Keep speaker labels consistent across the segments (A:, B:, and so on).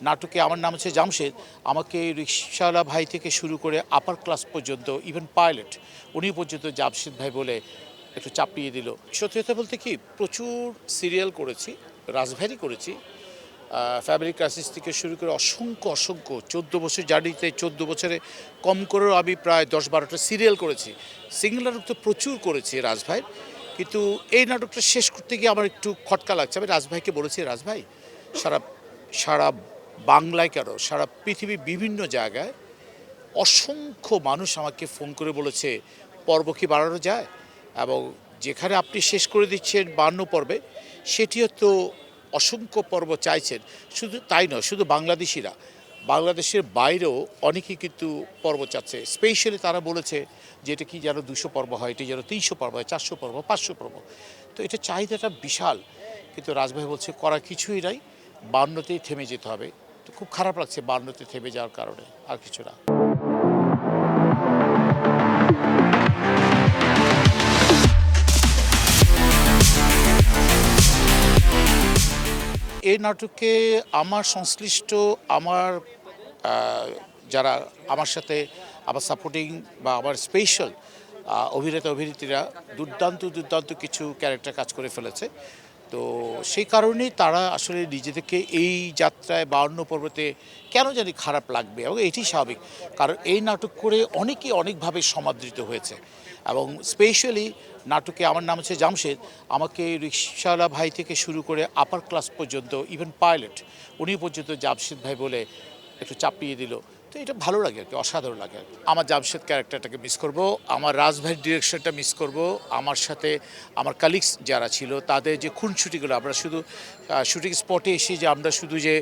A: নাটকে আমার নাম হচ্ছে জামশেদ। আমাকে রিকশাওয়ালা ভাই থেকে শুরু করে আপার ক্লাস পর্যন্ত ইভেন পাইলট উনি পর্যন্ত জামশেদ ভাই বলে একটু চাপিয়ে দিল। সত্যি কথা বলতে কি প্রচুর সিরিয়াল করেছি, রাজভারী করেছি, ফ্যামিলি ক্রাইসিস থেকে শুরু করে অসংখ্য 14 বছর জার্নিতে 14 বছরে কম করেও আমি প্রায় 10-12টা সিরিয়াল করেছি। সিঙ্গেল নাটক তো প্রচুর করেছি রাজভাইয়ের, কিন্তু এই নাটকটা শেষ করতে গিয়ে আমার একটু খটকা লাগছে। আমি রাজভাইকে বলেছি, রাজভাই সারা সারা বাংলায় কেন সারা পৃথিবীর বিভিন্ন জায়গায় অসংখ্য মানুষ আমাকে ফোন করে বলেছে পর্ব কি বাড়ানো যায়, এবং যেখানে আপনি শেষ করে দিচ্ছেন 52 পর্বে সেটিও তো অসংখ্য পর্ব চাইছেন। শুধু তাই নয়, শুধু বাংলাদেশিরা, বাংলাদেশের বাইরেও অনেকেই কিন্তু পর্ব চাচ্ছে। স্পেশালি তারা বলেছে যে এটা কি যেন 200 পর্ব হয়, এটি যেন 300 পর্ব হয়, 400 পর্ব, 500 পর্ব। তো এটা চাহিদাটা বিশাল, কিন্তু রাজভাই বলছে করা কিছুই নাই, 52তেই থেমে যেতে হবে। তো খুব খারাপ লাগছে 52তে থেমে যাওয়ার কারণে, আর কিছু না। এই নাটকে আমার সংশ্লিষ্ট আমার যারা আমার সাথে আমার সাপোর্টিং বা আমার স্পেশাল অভিনেতা অভিনেত্রীরা দুর্দান্ত কিছু ক্যারেক্টার কাজ করে ফেলেছে। তো সেই কারণেই তারা আসলে নিজেদেরকে এই যাত্রায় 52 পর্বতে কেন জানি খারাপ লাগবে, এবং এটি স্বাভাবিক, কারণ এই নাটক করে অনেকেই অনেকভাবে সমাদৃত হয়েছে। এবং স্পেশালি নাটকে আমার নাম হচ্ছে জামশেদ। আমাকে রিকশাওয়ালা ভাই থেকে শুরু করে আপার ক্লাস পর্যন্ত ইভেন পাইলট উনি পর্যন্ত জামশেদ ভাই বলে একটু চাপিয়ে দিল। তো এটা ভালো লাগে আর কি, অসাধারণ লাগে আর কি। আমার জামশেদ ক্যারেক্টারটাকে মিস করব, আমার রাজভাইয়ের ডিরেকশনটা মিস করব, আমার সাথে আমার কালিগস যারা ছিল তাদের যে খুনসুটিগুলো, আমরা শুধু শুটিং স্পটে এসে যে আমরা শুধু যে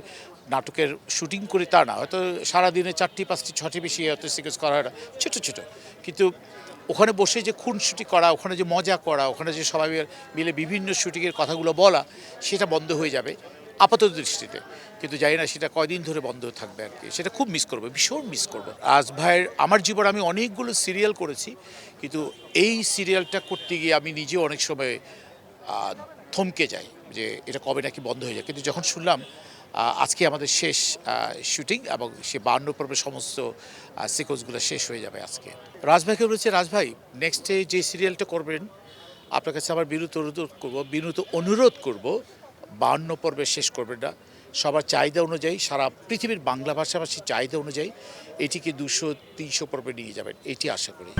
A: নাটকের শুটিং করি তা না, হয়তো সারাদিনে 4টি 5টি 6টি বেশি হয়তো সিকোয়েন্স করা হয় না, ছোটো কিন্তু ওখানে বসে যে খুনসুটি করা, ওখানে যে মজা করা, ওখানে যে সবাই মিলে বিভিন্ন শুটিংয়ের কথাগুলো বলা, সেটা বন্ধ হয়ে যাবে আপাতত দৃষ্টিতে। কিন্তু জানি না সেটা কয়দিন ধরে বন্ধ থাকবে আর কি, সেটা খুব মিস করবো, ভীষণ মিস করবো। রাজভাইয়ের আমার জীবনে আমি অনেকগুলো সিরিয়াল করেছি, কিন্তু এই সিরিয়ালটা করতে গিয়ে আমি নিজেও অনেক সময় থমকে যাই যে এটা কবে নাকি বন্ধ হয়ে যায়। কিন্তু যখন শুনলাম আজকে আমাদের শেষ শুটিং এবং সে 52 পর্বের সমস্ত সিকোয়েন্সগুলো শেষ হয়ে যাবে আজকে। রাজভাইকে বলেছে, রাজভাই নেক্সটে যে সিরিয়ালটা করবেন আপনার কাছে আমার বিনীত অনুরোধ করব 52 পর্বে শেষ করবেন না, সবার চাহিদা অনুযায়ী, সারা পৃথিবীর বাংলা ভাষাভাষীর চাহিদা অনুযায়ী এটিকে 200-300 পর্বে নিয়ে যাবেন, এটি আশা করি।